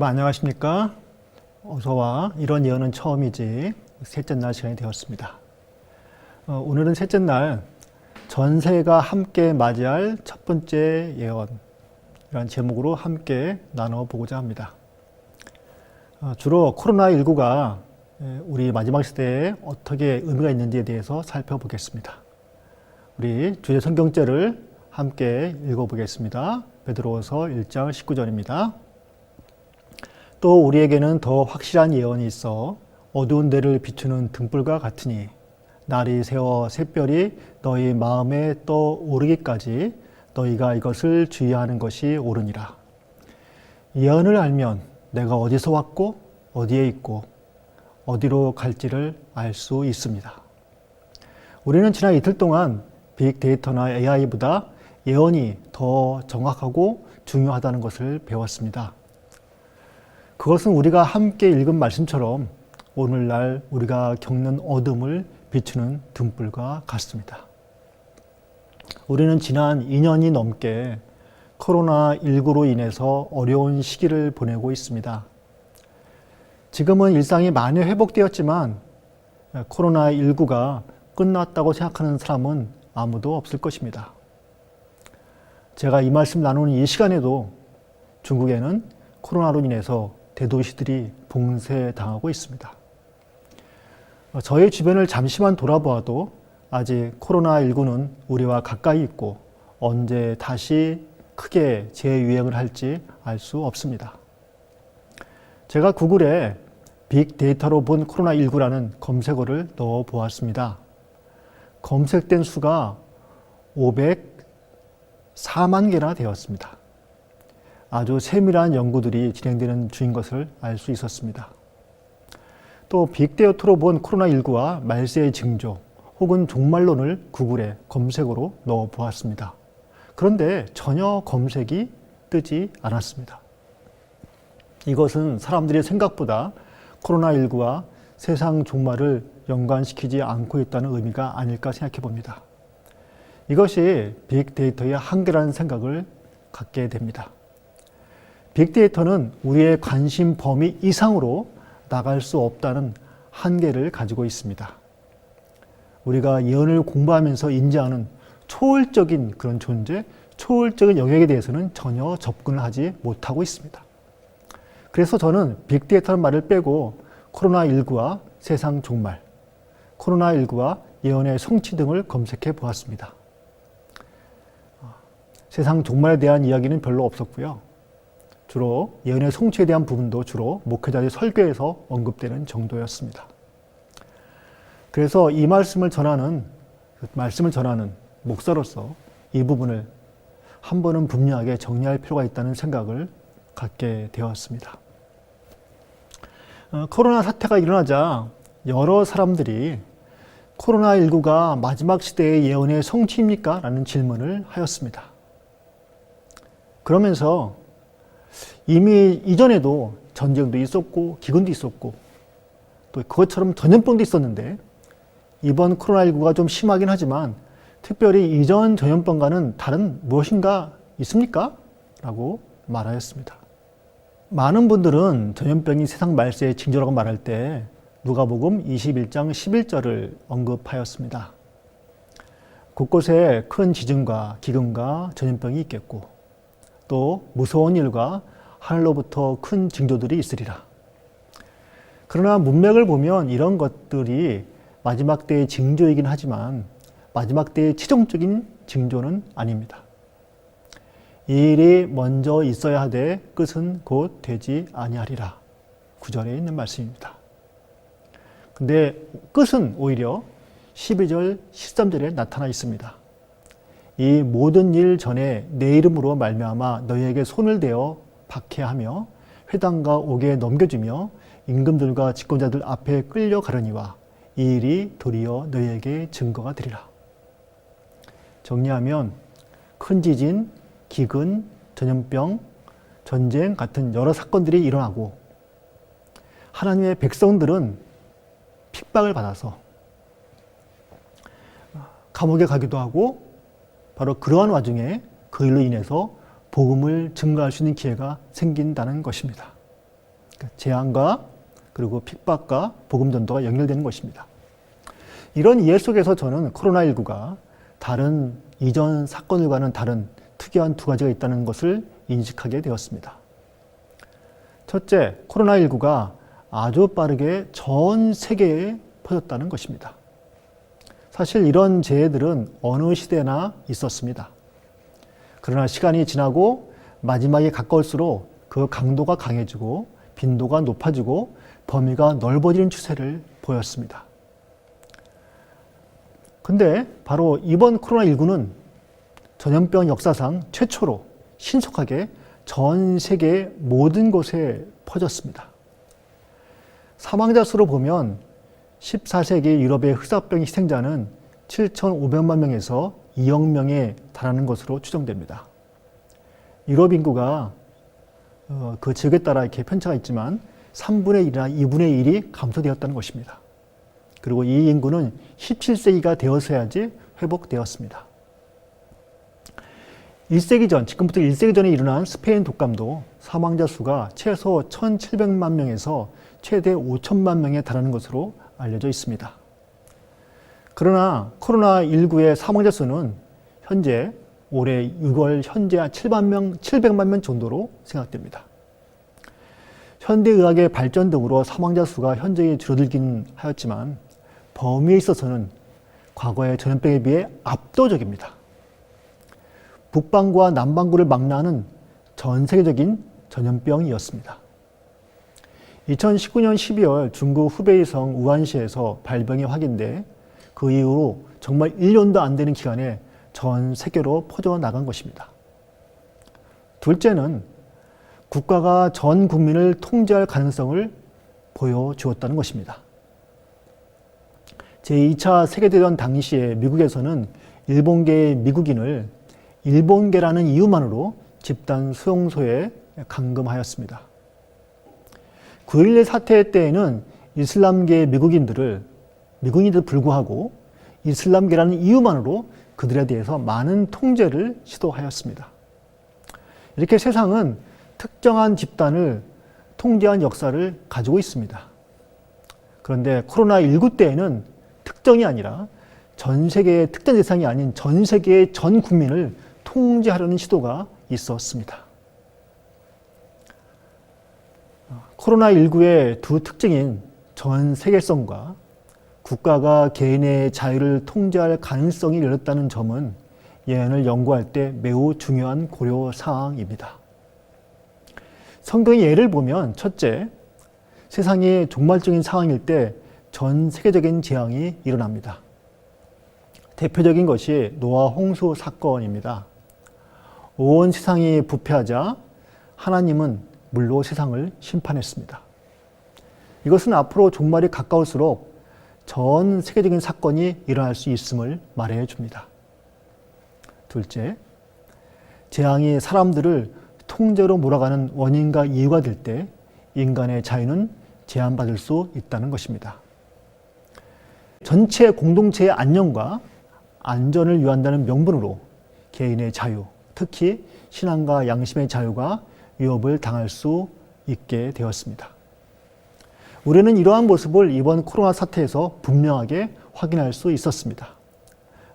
여러분 안녕하십니까? 어서와. 이런 예언은 처음이지. 셋째 날 시간이 되었습니다. 오늘은 셋째 날 전세가 함께 맞이할 첫 번째 예언이라는 제목으로 함께 나눠보고자 합니다. 주로 코로나19가 우리 마지막 시대에 어떻게 의미가 있는지에 대해서 살펴보겠습니다. 우리 주제 성경절을 함께 읽어보겠습니다. 베드로서 1장 19절입니다. 또 우리에게는 더 확실한 예언이 있어 어두운 데를 비추는 등불과 같으니 날이 새어 샛별이 너희 마음에 떠오르기까지 너희가 이것을 주의하는 것이 옳으니라. 예언을 알면 내가 어디서 왔고 어디에 있고 어디로 갈지를 알 수 있습니다. 우리는 지난 이틀 동안 빅데이터나 AI보다 예언이 더 정확하고 중요하다는 것을 배웠습니다. 그것은 우리가 함께 읽은 말씀처럼 오늘날 우리가 겪는 어둠을 비추는 등불과 같습니다. 우리는 지난 2년이 넘게 코로나19로 인해서 어려운 시기를 보내고 있습니다. 지금은 일상이 많이 회복되었지만 코로나19가 끝났다고 생각하는 사람은 아무도 없을 것입니다. 제가 이 말씀 나누는 이 시간에도 중국에는 코로나로 인해서 대도시들이 봉쇄당하고 있습니다. 저의 주변을 잠시만 돌아보아도 아직 코로나19는 우리와 가까이 있고 언제 다시 크게 재유행을 할지 알 수 없습니다. 제가 구글에 빅데이터로 본 코로나19라는 검색어를 넣어 보았습니다. 검색된 수가 504만 개나 되었습니다. 아주 세밀한 연구들이 진행되는 중인 것을 알 수 있었습니다. 또 빅데이터로 본 코로나19와 말세의 징조 혹은 종말론을 구글에 검색어로 넣어 보았습니다. 그런데 전혀 검색이 뜨지 않았습니다. 이것은 사람들이 생각보다 코로나19와 세상 종말을 연관시키지 않고 있다는 의미가 아닐까 생각해 봅니다. 이것이 빅데이터의 한계라는 생각을 갖게 됩니다. 빅데이터는 우리의 관심 범위 이상으로 나갈 수 없다는 한계를 가지고 있습니다. 우리가 예언을 공부하면서 인지하는 초월적인 그런 존재, 초월적인 영역에 대해서는 전혀 접근을 하지 못하고 있습니다. 그래서 저는 빅데이터라는 말을 빼고 코로나19와 세상 종말, 코로나19와 예언의 성취 등을 검색해 보았습니다. 세상 종말에 대한 이야기는 별로 없었고요. 주로 예언의 성취에 대한 부분도 주로 목회자의 설교에서 언급되는 정도였습니다. 그래서 이 말씀을 전하는 목사로서 이 부분을 한 번은 분명하게 정리할 필요가 있다는 생각을 갖게 되었습니다. 코로나 사태가 일어나자 여러 사람들이 코로나19가 마지막 시대의 예언의 성취입니까? 라는 질문을 하였습니다. 그러면서 이미 이전에도 전쟁도 있었고 기근도 있었고 또 그것처럼 전염병도 있었는데 이번 코로나19가 좀 심하긴 하지만 특별히 이전 전염병과는 다른 무엇인가 있습니까? 라고 말하였습니다. 많은 분들은 전염병이 세상 말세의 징조라고 말할 때 누가복음 21장 11절을 언급하였습니다. 곳곳에 큰 지진과 기근과 전염병이 있겠고 또 무서운 일과 하늘로부터 큰 징조들이 있으리라. 그러나 문맥을 보면 이런 것들이 마지막 때의 징조이긴 하지만 마지막 때의 최종적인 징조는 아닙니다. 이 일이 먼저 있어야 하되 끝은 곧 되지 아니하리라. 9절에 있는 말씀입니다. 근데 끝은 오히려 12절, 13절에 나타나 있습니다. 이 모든 일 전에 내 이름으로 말미암아 너희에게 손을 대어 박해하며 회당과 옥에 넘겨주며 임금들과 집권자들 앞에 끌려가려니와 이 일이 도리어 너희에게 증거가 되리라. 정리하면 큰 지진, 기근, 전염병, 전쟁 같은 여러 사건들이 일어나고 하나님의 백성들은 핍박을 받아서 감옥에 가기도 하고 바로 그러한 와중에 그 일로 인해서 복음을 증거할 수 있는 기회가 생긴다는 것입니다. 재앙과 그리고 핍박과 복음 전도가 연결되는 것입니다. 이런 이해 속에서 저는 코로나19가 다른 이전 사건들과는 다른 특이한 두 가지가 있다는 것을 인식하게 되었습니다. 첫째, 코로나19가 아주 빠르게 전 세계에 퍼졌다는 것입니다. 사실 이런 재해들은 어느 시대나 있었습니다. 그러나 시간이 지나고 마지막에 가까울수록 그 강도가 강해지고 빈도가 높아지고 범위가 넓어지는 추세를 보였습니다. 근데 바로 이번 코로나19는 전염병 역사상 최초로 신속하게 전 세계 모든 곳에 퍼졌습니다. 사망자 수로 보면 14세기 유럽의 흑사병 희생자는 7,500만 명에서 2억 명에 달하는 것으로 추정됩니다. 유럽 인구가 그 지역에 따라 이렇게 편차가 있지만 3분의 1이나 2분의 1이 감소되었다는 것입니다. 그리고 이 인구는 17세기가 되어서야지 회복되었습니다. 1세기 전, 지금부터 1세기 전에 일어난 스페인 독감도 사망자 수가 최소 1,700만 명에서 최대 5천만 명에 달하는 것으로 알려져 있습니다. 그러나 코로나19의 사망자 수는 현재 올해 6월 현재 한 700만 명 정도로 생각됩니다. 현대의학의 발전 등으로 사망자 수가 현저히 줄어들긴 하였지만 범위에 있어서는 과거의 전염병에 비해 압도적입니다. 북반구와 남반구를 망라하는 전 세계적인 전염병이었습니다. 2019년 12월 중국 후베이성 우한시에서 발병이 확인돼 그 이후로 정말 1년도 안 되는 기간에 전 세계로 퍼져나간 것입니다. 둘째는 국가가 전 국민을 통제할 가능성을 보여주었다는 것입니다. 제2차 세계대전 당시에 미국에서는 일본계의 미국인을 일본계라는 이유만으로 집단 수용소에 감금하였습니다. 9.11 사태 때에는 이슬람계 미국인들 불구하고 이슬람계라는 이유만으로 그들에 대해서 많은 통제를 시도하였습니다. 이렇게 세상은 특정한 집단을 통제한 역사를 가지고 있습니다. 그런데 코로나19 때에는 특정이 아니라 전 세계의 특정 대상이 아닌 전 세계의 전 국민을 통제하려는 시도가 있었습니다. 코로나19의 두 특징인 전 세계성과 국가가 개인의 자유를 통제할 가능성이 열렸다는 점은 예언을 연구할 때 매우 중요한 고려 사항입니다. 성경의 예를 보면 첫째, 세상이 종말적인 상황일 때 전 세계적인 재앙이 일어납니다. 대표적인 것이 노아 홍수 사건입니다. 온 세상이 부패하자 하나님은 물로 세상을 심판했습니다. 이것은 앞으로 종말이 가까울수록 전 세계적인 사건이 일어날 수 있음을 말해 줍니다. 둘째, 재앙이 사람들을 통제로 몰아가는 원인과 이유가 될 때 인간의 자유는 제한받을 수 있다는 것입니다. 전체 공동체의 안녕과 안전을 위한다는 명분으로 개인의 자유, 특히 신앙과 양심의 자유가 위협을 당할 수 있게 되었습니다. 우리는 이러한 모습을 이번 코로나 사태에서 분명하게 확인할 수 있었습니다.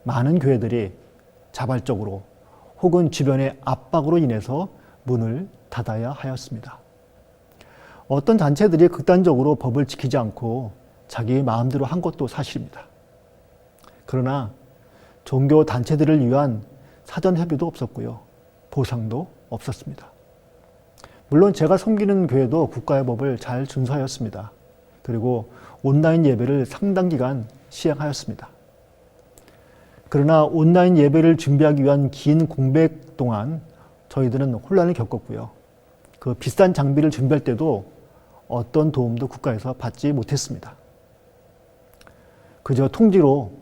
많은 교회들이 자발적으로 혹은 주변의 압박으로 인해서 문을 닫아야 하였습니다. 어떤 단체들이 극단적으로 법을 지키지 않고 자기 마음대로 한 것도 사실입니다. 그러나 종교 단체들을 위한 사전 협의도 없었고요. 보상도 없었습니다. 물론 제가 섬기는 교회도 국가의 법을 잘 준수하였습니다. 그리고 온라인 예배를 상당 기간 시행하였습니다. 그러나 온라인 예배를 준비하기 위한 긴 공백 동안 저희들은 혼란을 겪었고요. 그 비싼 장비를 준비할 때도 어떤 도움도 국가에서 받지 못했습니다. 그저 통지로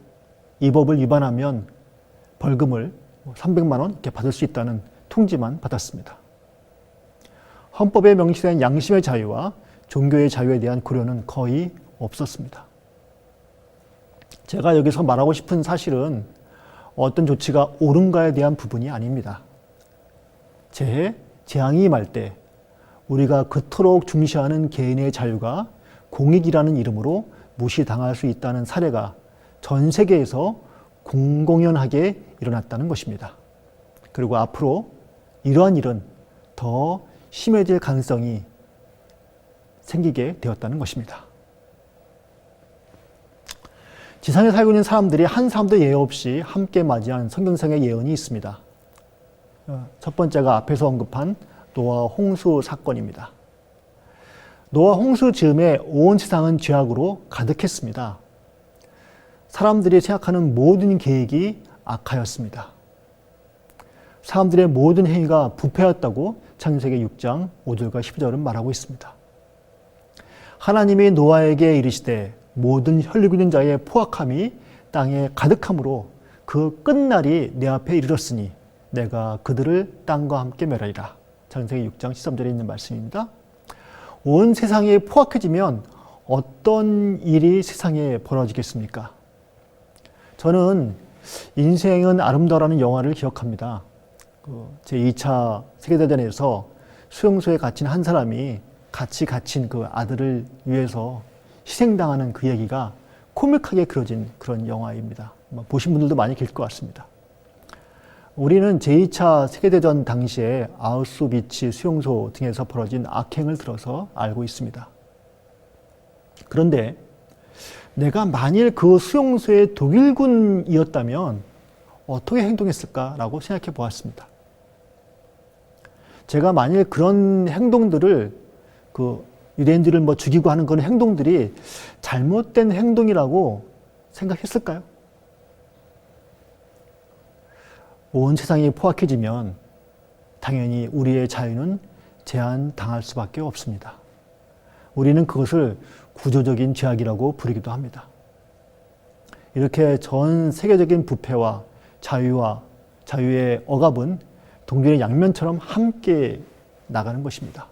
이 법을 위반하면 벌금을 300만 원 이렇게 받을 수 있다는 통지만 받았습니다. 헌법에 명시된 양심의 자유와 종교의 자유에 대한 고려는 거의 없었습니다. 제가 여기서 말하고 싶은 사실은 어떤 조치가 옳은가에 대한 부분이 아닙니다. 재앙이 임할 때 우리가 그토록 중시하는 개인의 자유가 공익이라는 이름으로 무시당할 수 있다는 사례가 전 세계에서 공공연하게 일어났다는 것입니다. 그리고 앞으로 이러한 일은 더 심해질 가능성이 생기게 되었다는 것입니다. 지상에 살고 있는 사람들이 한 사람도 예외 없이 함께 맞이한 성경상의 예언이 있습니다. 첫 번째가 앞에서 언급한 노아 홍수 사건입니다. 노아 홍수 즈음에 온 세상은 죄악으로 가득했습니다. 사람들이 생각하는 모든 계획이 악하였습니다. 사람들의 모든 행위가 부패였다고 창세기 6장 5절과 12절은 말하고 있습니다. 하나님이 노아에게 이르시되 모든 혈육 있는 자의 포악함이 땅에 가득함으로 그 끝날이 내 앞에 이르렀으니 내가 그들을 땅과 함께 멸하리라. 창세기 6장 13절에 있는 말씀입니다. 온 세상이 포악해지면 어떤 일이 세상에 벌어지겠습니까? 저는 인생은 아름다워라는 영화를 기억합니다. 제2차 세계대전에서 수용소에 갇힌 한 사람이 같이 갇힌 그 아들을 위해서 희생당하는 그 얘기가 코믹하게 그려진 그런 영화입니다. 보신 분들도 많이 계실 것 같습니다. 우리는 제2차 세계대전 당시에 아우슈비츠 수용소 등에서 벌어진 악행을 들어서 알고 있습니다. 그런데 내가 만일 그 수용소의 독일군이었다면 어떻게 행동했을까라고 생각해 보았습니다. 제가 만일 그런 행동들을 유대인들을 죽이고 하는 그런 행동들이 잘못된 행동이라고 생각했을까요? 온 세상이 포악해지면 당연히 우리의 자유는 제한당할 수밖에 없습니다. 우리는 그것을 구조적인 죄악이라고 부르기도 합니다. 이렇게 전 세계적인 부패와 자유의 억압은 동전의 양면처럼 함께 나가는 것입니다.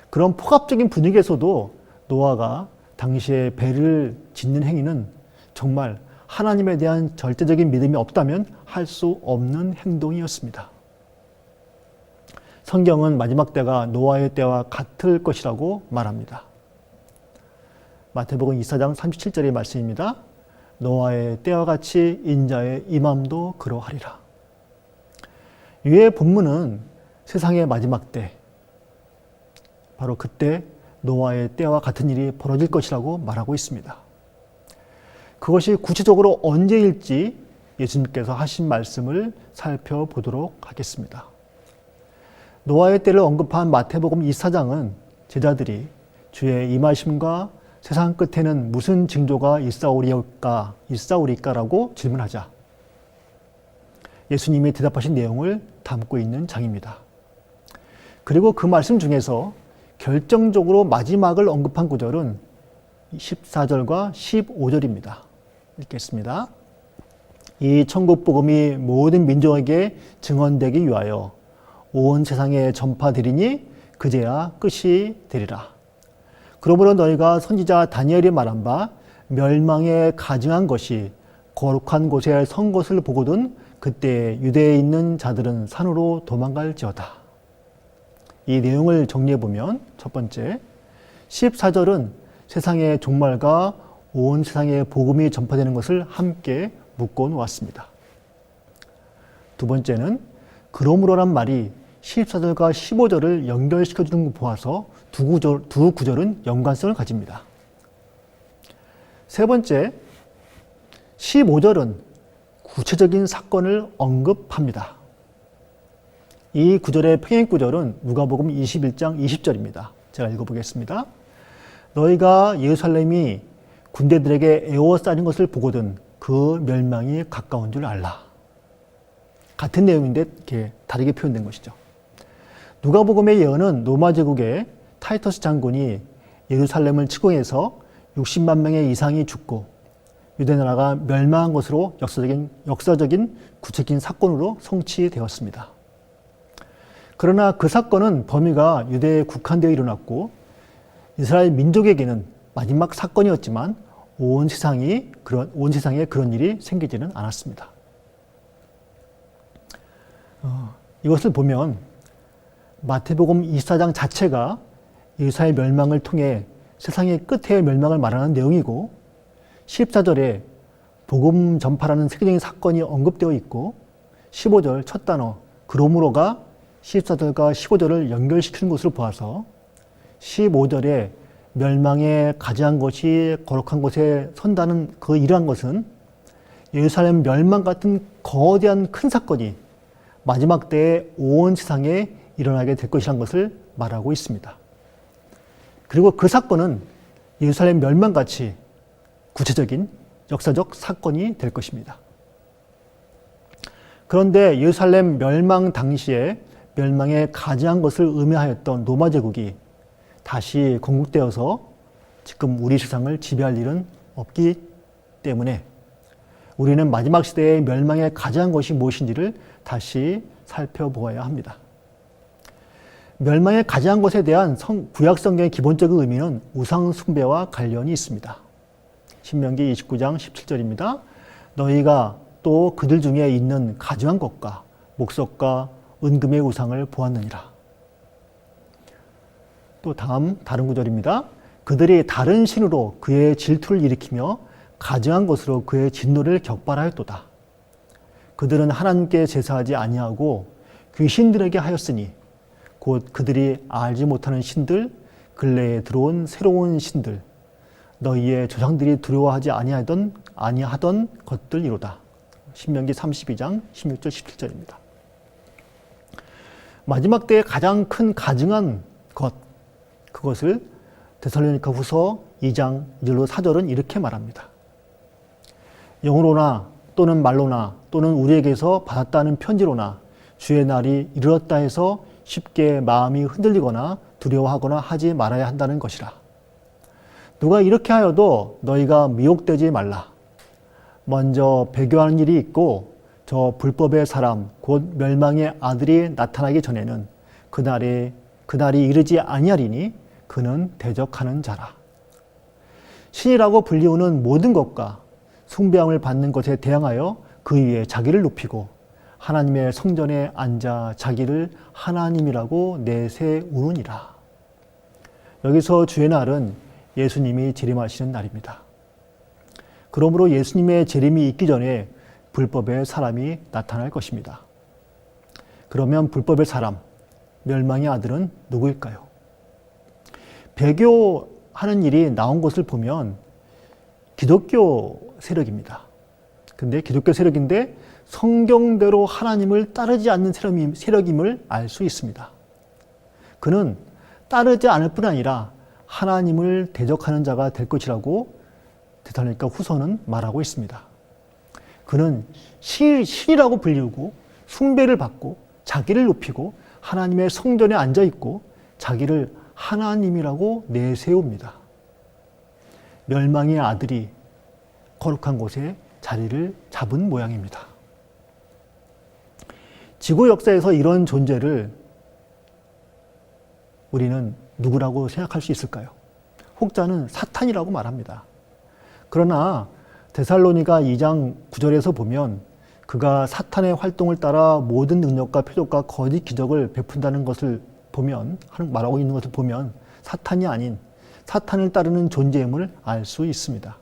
그런 폭압적인 분위기에서도 노아가 당시에 배를 짓는 행위는 정말 하나님에 대한 절대적인 믿음이 없다면 할 수 없는 행동이었습니다. 성경은 마지막 때가 노아의 때와 같을 것이라고 말합니다. 마태복음 24장 37절의 말씀입니다. 노아의 때와 같이 인자의 임함도 그러하리라. 위의 본문은 세상의 마지막 때, 바로 그때 노아의 때와 같은 일이 벌어질 것이라고 말하고 있습니다. 그것이 구체적으로 언제일지 예수님께서 하신 말씀을 살펴보도록 하겠습니다. 노아의 때를 언급한 마태복음 24장은 제자들이 주의 임하심과 세상 끝에는 무슨 징조가 있사오리까라고 질문하자 예수님이 대답하신 내용을 담고 있는 장입니다. 그리고 그 말씀 중에서 결정적으로 마지막을 언급한 구절은 14절과 15절입니다. 읽겠습니다. 이 천국 복음이 모든 민족에게 증언되기 위하여 온 세상에 전파되리니 그제야 끝이 되리라. 그러므로 너희가 선지자 다니엘이 말한 바 멸망에 가증한 것이 거룩한 곳에 선 것을 보거든 그때 유대에 있는 자들은 산으로 도망갈지어다. 이 내용을 정리해 보면 첫 번째, 14절은 세상의 종말과 온 세상에 복음이 전파되는 것을 함께 묶어 놓았습니다. 두 번째는 그러므로란 말이 14절과 15절을 연결시켜 주는 거 보아서 두 구절은 연관성을 가집니다. 세 번째, 15절은 구체적인 사건을 언급합니다. 이 구절의 평행 구절은 누가복음 21장 20절입니다. 제가 읽어보겠습니다. 너희가 예루살렘이 군대들에게 에워싸는 것을 보거든 그 멸망이 가까운 줄 알라. 같은 내용인데 이렇게 다르게 표현된 것이죠. 누가복음의 예언은 로마 제국의 타이터스 장군이 예루살렘을 침공해서 60만 명의 이상이 죽고 유대 나라가 멸망한 것으로 역사적인 구체적인 사건으로 성취되었습니다. 그러나 그 사건은 범위가 유대에 국한되어 일어났고 이스라엘 민족에게는 마지막 사건이었지만 온 세상에 그런 일이 생기지는 않았습니다. 이것을 보면 마태복음 24장 자체가 예루살렘 멸망을 통해 세상의 끝의 멸망을 말하는 내용이고 14절에 복음 전파라는 세계적인 사건이 언급되어 있고 15절 첫 단어 그러므로가 14절과 15절을 연결시키는 것으로 보아서 15절에 멸망에 가장 것이 거룩한 곳에 선다는 그 이러한 것은 예루살렘 멸망 같은 거대한 큰 사건이 마지막 때에 온 세상에 일어나게 될 것이라는 것을 말하고 있습니다. 그리고 그 사건은 예루살렘 멸망같이 구체적인 역사적 사건이 될 것입니다. 그런데 예루살렘 멸망 당시에 멸망에 가장 것을 의미하였던 로마 제국이 다시 건국되어서 지금 우리 세상을 지배할 일은 없기 때문에 우리는 마지막 시대의 멸망에 가장 것이 무엇인지를 다시 살펴보아야 합니다. 멸망의 가장 것에 대한 구약 성경의 기본적인 의미는 우상 숭배와 관련이 있습니다. 신명기 29장 17절입니다. 너희가 또 그들 중에 있는 가증한 것과 목석과 은금의 우상을 보았느니라. 또 다른 구절입니다. 그들이 다른 신으로 그의 질투를 일으키며 가증한 것으로 그의 진노를 격발하였도다. 그들은 하나님께 제사하지 아니하고 귀신들에게 하였으니 곧 그들이 알지 못하는 신들, 근래에 들어온 새로운 신들, 너희의 조상들이 두려워하지 아니하던 것들이로다. 신명기 32장 16절 17절입니다. 마지막 때의 가장 큰 가증한 것, 그것을 데살로니가 후서 2장 1절로 4절은 이렇게 말합니다. 영으로나 또는 말로나 또는 우리에게서 받았다는 편지로나 주의 날이 이르렀다 해서 쉽게 마음이 흔들리거나 두려워하거나 하지 말아야 한다는 것이라. 누가 이렇게 하여도 너희가 미혹되지 말라. 먼저 배교하는 일이 있고 저 불법의 사람 곧 멸망의 아들이 나타나기 전에는 그날이 이르지 아니하리니 그는 대적하는 자라. 신이라고 불리우는 모든 것과 숭배함을 받는 것에 대항하여 그 위에 자기를 높이고 하나님의 성전에 앉아 자기를 하나님이라고 내세우느니라. 여기서 주의 날은 예수님이 재림하시는 날입니다. 그러므로 예수님의 재림이 있기 전에 불법의 사람이 나타날 것입니다. 그러면 불법의 사람, 멸망의 아들은 누구일까요? 배교하는 일이 나온 것을 보면 기독교 세력입니다. 근데 기독교 세력인데 성경대로 하나님을 따르지 않는 세력임을 알 수 있습니다. 그는 따르지 않을 뿐 아니라 하나님을 대적하는 자가 될 것이라고 데살로니가 후서는 말하고 있습니다. 그는 신이라고 불리우고 숭배를 받고 자기를 높이고 하나님의 성전에 앉아 있고 자기를 하나님이라고 내세웁니다. 멸망의 아들이 거룩한 곳에 자리를 잡은 모양입니다. 지구 역사에서 이런 존재를 우리는 누구라고 생각할 수 있을까요? 혹자는 사탄이라고 말합니다. 그러나 데살로니가 2장 9절에서 보면 그가 사탄의 활동을 따라 모든 능력과 표적과 거짓 기적을 베푼다는 것을 보면, 말하고 있는 것을 보면 사탄이 아닌 사탄을 따르는 존재임을 알 수 있습니다.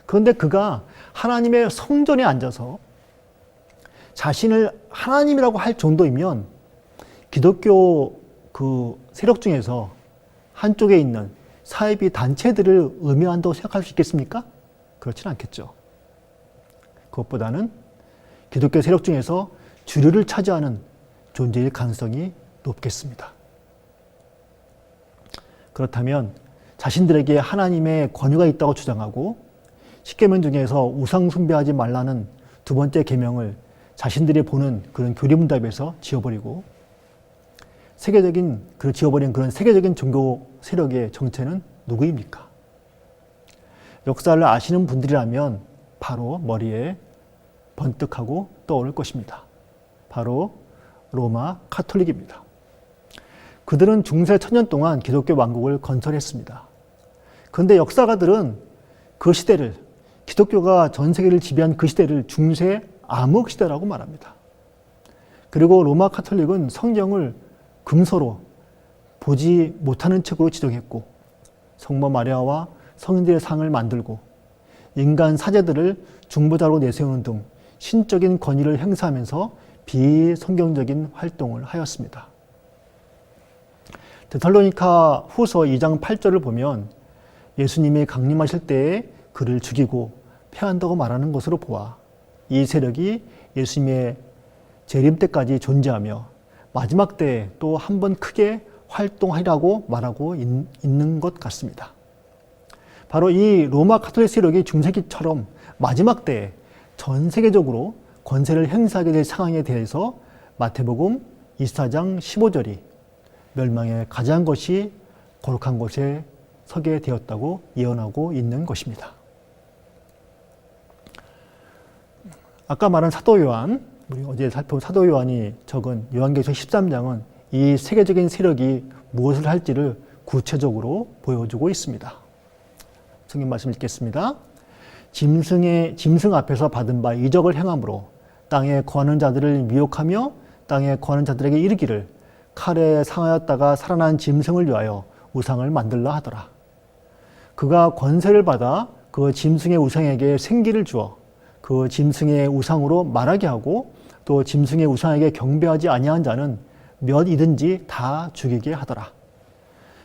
그런데 그가 하나님의 성전에 앉아서 자신을 하나님이라고 할 정도이면 기독교 그 세력 중에서 한쪽에 있는 사이비 단체들을 의미한다고 생각할 수 있겠습니까? 그렇지는 않겠죠. 그것보다는 기독교 세력 중에서 주류를 차지하는 존재일 가능성이 높겠습니다. 그렇다면 자신들에게 하나님의 권위가 있다고 주장하고 십계명 중에서 우상 숭배하지 말라는 두 번째 계명을 자신들이 보는 그런 교리문답에서 지워버리고 지워버린 그런 세계적인 종교 세력의 정체는 누구입니까? 역사를 아시는 분들이라면 바로 머리에 번뜩하고 떠오를 것입니다. 바로 로마 카톨릭입니다. 그들은 중세 천년 동안 기독교 왕국을 건설했습니다. 그런데 역사가들은 그 시대를, 기독교가 전 세계를 지배한 그 시대를 중세 암흑 시대라고 말합니다. 그리고 로마 카톨릭은 성경을 금서로 보지 못하는 책으로 지정했고 성모 마리아와 성인들의 상을 만들고 인간 사제들을 중보자로 내세우는 등 신적인 권위를 행사하면서 비성경적인 활동을 하였습니다. 데살로니가 후서 2장 8절을 보면 예수님이 강림하실 때에 그를 죽이고 패한다고 말하는 것으로 보아 이 세력이 예수님의 재림 때까지 존재하며 마지막 때에 또 한 번 크게 활동하리라고 말하고 있는 것 같습니다. 바로 이 로마 가톨릭 세력이 중세기처럼 마지막 때에 전 세계적으로 권세를 행사하게 될 상황에 대해서 마태복음 24장 15절이 멸망의 가장 것이 거룩한 곳에 서게 되었다고 예언하고 있는 것입니다. 아까 말한 사도 요한, 우리 어제 살펴본 사도 요한이 적은 요한계시록 13장은 이 세계적인 세력이 무엇을 할지를 구체적으로 보여주고 있습니다. 성경 말씀 읽겠습니다. 짐승 앞에서 받은 바 이적을 행함으로 땅에 거하는 자들을 미혹하며 땅에 거하는 자들에게 이르기를 칼에 상하였다가 살아난 짐승을 위하여 우상을 만들라 하더라. 그가 권세를 받아 그 짐승의 우상에게 생기를 주어 그 짐승의 우상으로 말하게 하고 또 짐승의 우상에게 경배하지 아니한 자는 몇 이든지 다 죽이게 하더라.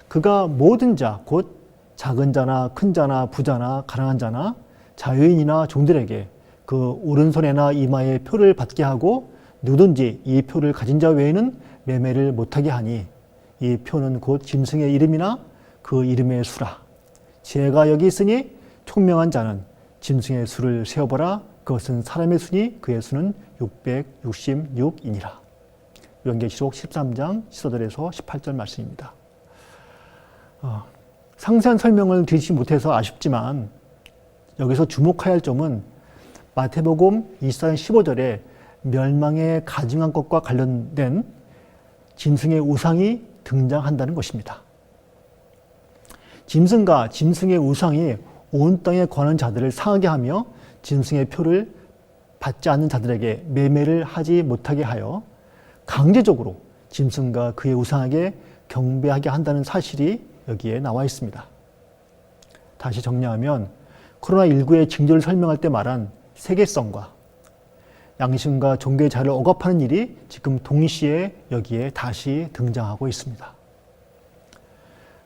그가 모든 자 곧 작은 자나 큰 자나 부자나 가난한 자나 자유인이나 종들에게 그 오른손에나 이마에 표를 받게 하고 누구든지 이 표를 가진 자 외에는 매매를 못하게 하니 이 표는 곧 짐승의 이름이나 그 이름의 수라. 제가 여기 있으니 총명한 자는 짐승의 수를 세어보라. 그것은 사람의 수니 그의 수는 666이니라. 요한계시록 13장 14절에서 18절 말씀입니다. 상세한 설명을 드리지 못해서 아쉽지만 여기서 주목해야 할 점은 마태복음 24장 15절에 멸망에 가증한 것과 관련된 짐승의 우상이 등장한다는 것입니다. 짐승과 짐승의 우상이 온 땅에 거하는 자들을 상하게 하며 짐승의 표를 받지 않는 자들에게 매매를 하지 못하게 하여 강제적으로 짐승과 그의 우상에게 경배하게 한다는 사실이 여기에 나와 있습니다. 다시 정리하면 코로나19의 징조를 설명할 때 말한 세계성과 양심과 종교의 자유를 억압하는 일이 지금 동시에 여기에 다시 등장하고 있습니다.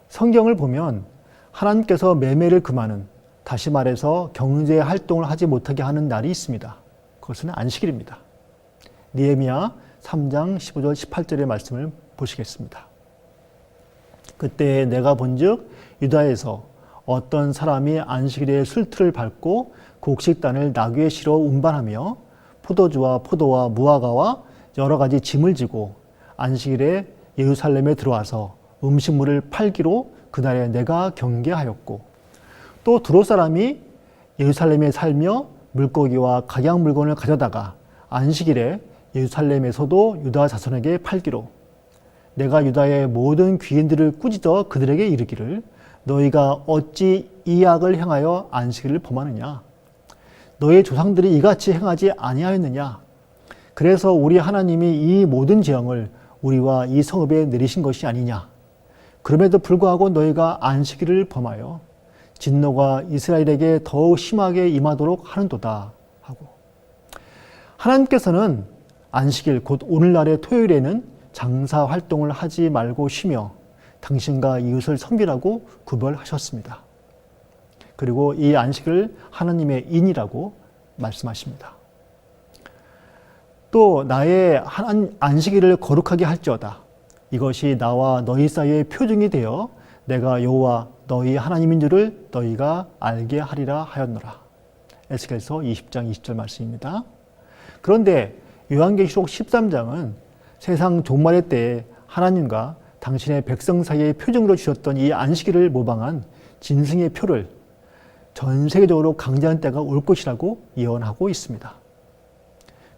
성경을 보면 하나님께서 매매를 금하는, 다시 말해서 경제 활동을 하지 못하게 하는 날이 있습니다. 그것은 안식일입니다. 느헤미야 3장 15절 18절의 말씀을 보시겠습니다. 그때 내가 본즉 유다에서 어떤 사람이 안식일에 술틀을 밟고 곡식단을 나귀에 실어 운반하며 포도주와 포도와 무화과와 여러 가지 짐을 지고 안식일에 예루살렘에 들어와서 음식물을 팔기로 그날에 내가 경계하였고 또 두로 사람이 예루살렘에 살며 물고기와 각양 물건을 가져다가 안식일에 예루살렘에서도 유다 자손에게 팔기로 내가 유다의 모든 귀인들을 꾸짖어 그들에게 이르기를 너희가 어찌 이 악을 행하여 안식일을 범하느냐 너희 조상들이 이같이 행하지 아니하였느냐 그래서 우리 하나님이 이 모든 재앙을 우리와 이 성읍에 내리신 것이 아니냐 그럼에도 불구하고 너희가 안식일을 범하여 진노가 이스라엘에게 더욱 심하게 임하도록 하는도다 하고 하나님께서는 안식일 곧 오늘날의 토요일에는 장사 활동을 하지 말고 쉬며 당신과 이웃을 섬기라고 구별하셨습니다. 그리고 이 안식을 하나님의 인이라고 말씀하십니다. 또 나의 안식일을 거룩하게 할지어다. 이것이 나와 너희 사이의 표징이 되어 내가 여호와 너희 하나님인 줄을 너희가 알게 하리라 하였노라. 에스겔서 20장 20절 말씀입니다. 그런데 요한계시록 13장은 세상 종말의 때에 하나님과 당신의 백성 사이의 표징으로 주셨던 이 안식일을 모방한 짐승의 표를 전 세계적으로 강제하는 때가 올 것이라고 예언하고 있습니다.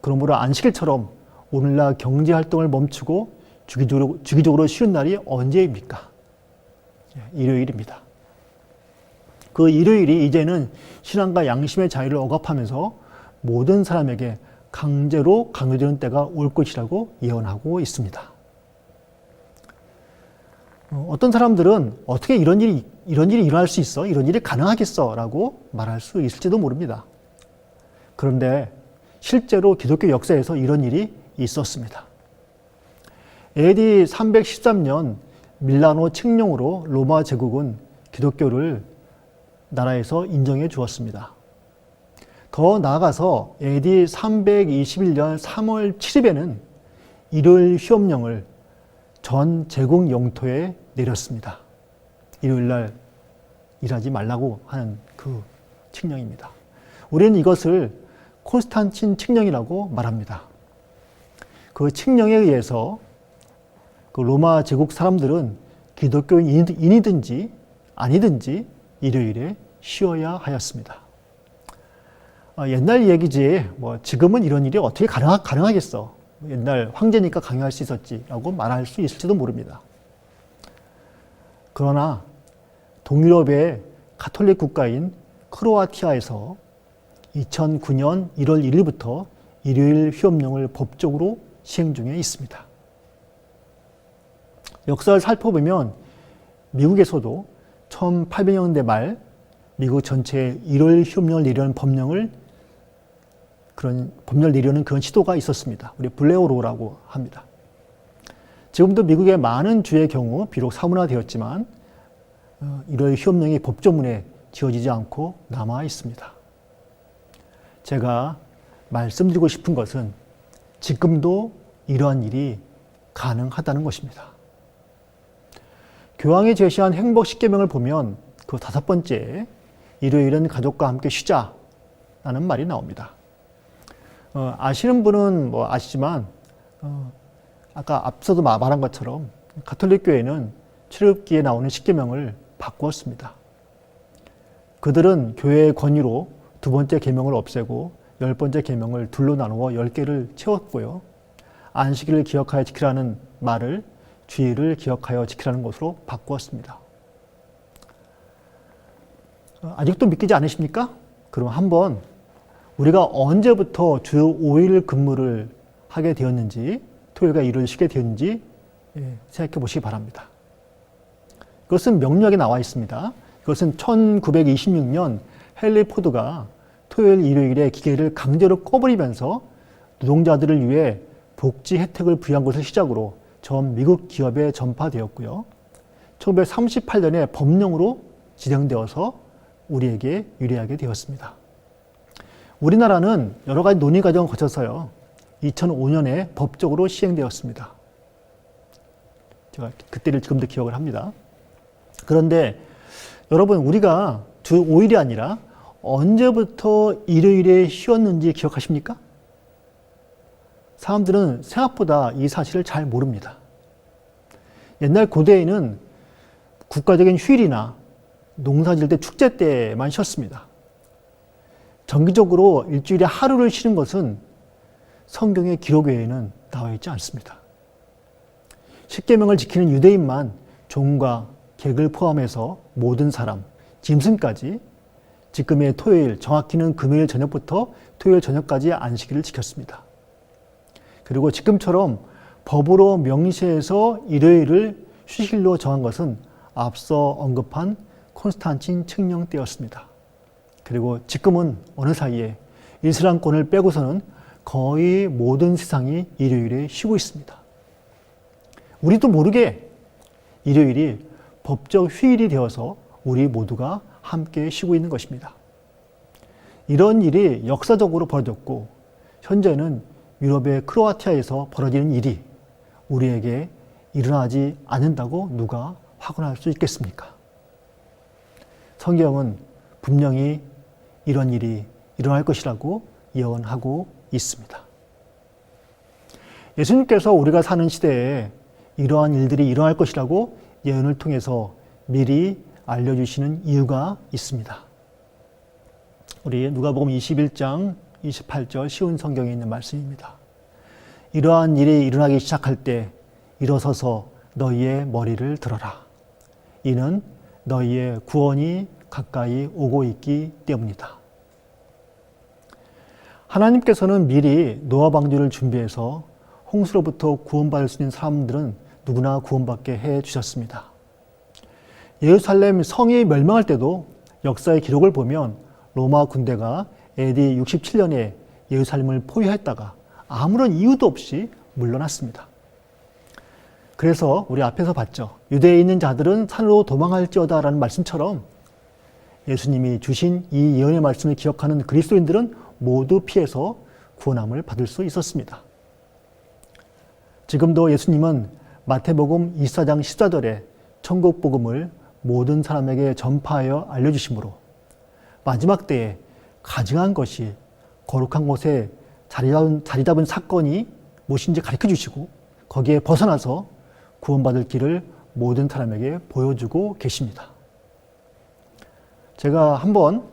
그러므로 안식일처럼 오늘날 경제활동을 멈추고 주기적으로 쉬는 날이 언제입니까? 일요일입니다. 그 일요일이 이제는 신앙과 양심의 자유를 억압하면서 모든 사람에게 강제로 강요되는 때가 올 것이라고 예언하고 있습니다. 어떤 사람들은 어떻게 이런 일이 일어날 수 있어? 이런 일이 가능하겠어? 라고 말할 수 있을지도 모릅니다. 그런데 실제로 기독교 역사에서 이런 일이 있었습니다. AD 313년 밀라노 칙령으로 로마 제국은 기독교를 나라에서 인정해 주었습니다. 더 나아가서 AD 321년 3월 7일에는 일요일 휴업령을 전 제국 영토에 내렸습니다. 일요일 날 일하지 말라고 하는 그 칙령입니다. 우리는 이것을 콘스탄틴 칙령이라고 말합니다. 그 칙령에 의해서 그 로마 제국 사람들은 기독교인이든지 아니든지 일요일에 쉬어야 하였습니다. 옛날 얘기지 지금은 이런 일이 어떻게 가능하겠어. 옛날 황제니까 강요할 수 있었지라고 말할 수 있을지도 모릅니다. 그러나 동유럽의 가톨릭 국가인 크로아티아에서 2009년 1월 1일부터 일요일 휴업령을 법적으로 시행 중에 있습니다. 역사를 살펴보면 미국에서도 1800년대 말 미국 전체에 일요일 휴업령을 내려는 법령을 내려는 그런 시도가 있었습니다. 우리 블레어로라고 합니다. 지금도 미국의 많은 주의 경우 비록 사문화되었지만 일요일 휴업령이 법조문에 지어지지 않고 남아 있습니다. 제가 말씀드리고 싶은 것은 지금도 이러한 일이 가능하다는 것입니다. 교황이 제시한 행복 10계명을 보면 그 5번째 일요일은 가족과 함께 쉬자라는 말이 나옵니다. 아시는 분은 아시지만 아까 앞서도 말한 것처럼 가톨릭 교회는 출애굽기에 나오는 10계명을 바꾸었습니다. 그들은 교회의 권위로 2번째 계명을 없애고 10번째 계명을 둘로 나누어 10개를 채웠고요. 안식일을 기억하여 지키라는 말을 주일을 기억하여 지키라는 것으로 바꾸었습니다. 아직도 믿기지 않으십니까? 그럼 한번 우리가 언제부터 주 5일 근무를 하게 되었는지, 토요일과 일요일 쉬게 되었는지 생각해 보시기 바랍니다. 그것은 명령에 나와 있습니다. 그것은 1926년 헨리 포드가 토요일, 일요일에 기계를 강제로 꺼버리면서 노동자들을 위해 복지 혜택을 부여한 것을 시작으로 전 미국 기업에 전파되었고요. 1938년에 법령으로 지정되어서 우리에게 유리하게 되었습니다. 우리나라는 여러 가지 논의 과정을 거쳐서요. 2005년에 법적으로 시행되었습니다. 제가 그때를 지금도 기억을 합니다. 그런데 여러분, 우리가 주 5일이 아니라 언제부터 일요일에 쉬었는지 기억하십니까? 사람들은 생각보다 이 사실을 잘 모릅니다. 옛날 고대에는 국가적인 휴일이나 농사 지을 때 축제 때만 쉬었습니다. 정기적으로 일주일에 하루를 쉬는 것은 성경의 기록 외에는 나와 있지 않습니다. 10계명을 지키는 유대인만 종과 객을 포함해서 모든 사람, 짐승까지 지금의 토요일, 정확히는 금요일 저녁부터 토요일 저녁까지 안식일을 지켰습니다. 그리고 지금처럼 법으로 명시해서 일요일을 휴식일로 정한 것은 앞서 언급한 콘스탄틴 칙령 때였습니다. 그리고 지금은 어느 사이에 이슬람권을 빼고서는 거의 모든 세상이 일요일에 쉬고 있습니다. 우리도 모르게 일요일이 법적 휴일이 되어서 우리 모두가 함께 쉬고 있는 것입니다. 이런 일이 역사적으로 벌어졌고 현재는 유럽의 크로아티아에서 벌어지는 일이 우리에게 일어나지 않는다고 누가 확언할 수 있겠습니까? 성경은 분명히 이런 일이 일어날 것이라고 예언하고 있습니다. 예수님께서 우리가 사는 시대에 이러한 일들이 일어날 것이라고 예언을 통해서 미리 알려주시는 이유가 있습니다. 우리 누가복음 21장 28절 쉬운 성경에 있는 말씀입니다. 이러한 일이 일어나기 시작할 때 일어서서 너희의 머리를 들어라. 이는 너희의 구원이 가까이 오고 있기 때문이다. 하나님께서는 미리 노아 방주를 준비해서 홍수로부터 구원받을 수 있는 사람들은 누구나 구원받게 해 주셨습니다. 예루살렘 성이 멸망할 때도 역사의 기록을 보면 로마 군대가 AD 67년에 예루살렘을 포위했다가 아무런 이유도 없이 물러났습니다. 그래서 우리 앞에서 봤죠. 유대에 있는 자들은 산으로 도망할지어다 라는 말씀처럼 예수님이 주신 이 예언의 말씀을 기억하는 그리스도인들은 모두 피해서 구원함을 받을 수 있었습니다. 지금도 예수님은 마태복음 24장 14절에 천국 복음을 모든 사람에게 전파하여 알려주심으로 마지막 때에 가증한 것이 거룩한 곳에 자리 잡은 사건이 무엇인지 가르쳐 주시고 거기에 벗어나서 구원받을 길을 모든 사람에게 보여주고 계십니다. 제가 한번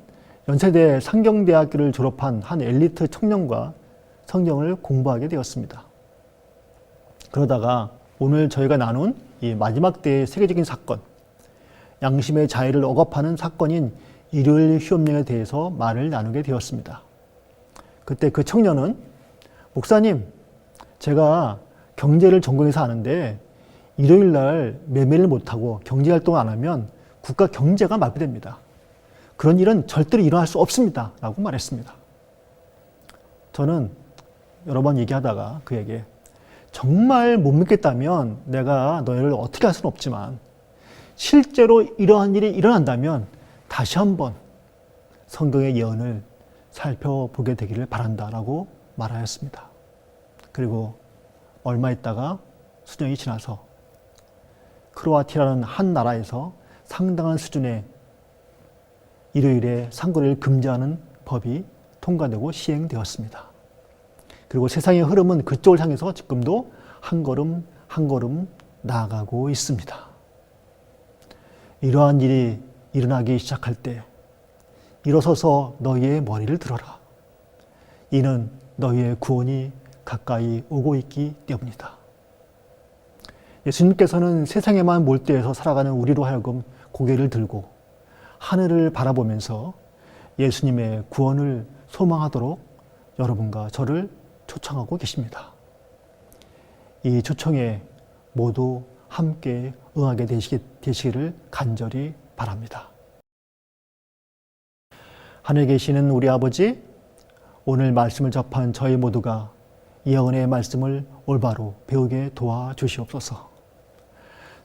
연세대 상경대학교를 졸업한 한 엘리트 청년과 성경을 공부하게 되었습니다. 그러다가 오늘 저희가 나눈 이 마지막 때의 세계적인 사건, 양심의 자유를 억압하는 사건인 일요일 휴업령에 대해서 말을 나누게 되었습니다. 그때 그 청년은 목사님, 제가 경제를 전공해서 아는데 일요일 날 매매를 못하고 경제활동을 안 하면 국가 경제가 마비됩니다. 그런 일은 절대로 일어날 수 없습니다. 라고 말했습니다. 저는 여러 번 얘기하다가 그에게 정말 못 믿겠다면 내가 너희를 어떻게 할 수는 없지만 실제로 이러한 일이 일어난다면 다시 한번 성경의 예언을 살펴보게 되기를 바란다라고 말하였습니다. 그리고 얼마 있다가 수년이 지나서 크로아티아라는 한 나라에서 상당한 수준의 일요일에 상거래를 금지하는 법이 통과되고 시행되었습니다. 그리고 세상의 흐름은 그쪽을 향해서 지금도 한 걸음 한 걸음 나아가고 있습니다. 이러한 일이 일어나기 시작할 때 일어서서 너희의 머리를 들어라. 이는 너희의 구원이 가까이 오고 있기 때문이다. 예수님께서는 세상에만 몰두해서 살아가는 우리로 하여금 고개를 들고 하늘을 바라보면서 예수님의 구원을 소망하도록 여러분과 저를 초청하고 계십니다. 이 초청에 모두 함께 응하게 되시기를 간절히 바랍니다. 하늘에 계시는 우리 아버지, 오늘 말씀을 접한 저희 모두가 예언의 말씀을 올바로 배우게 도와주시옵소서.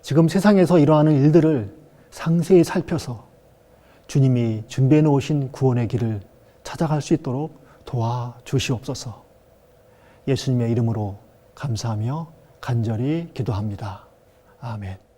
지금 세상에서 일어나는 일들을 상세히 살펴서 주님이 준비해 놓으신 구원의 길을 찾아갈 수 있도록 도와주시옵소서. 예수님의 이름으로 감사하며 간절히 기도합니다. 아멘.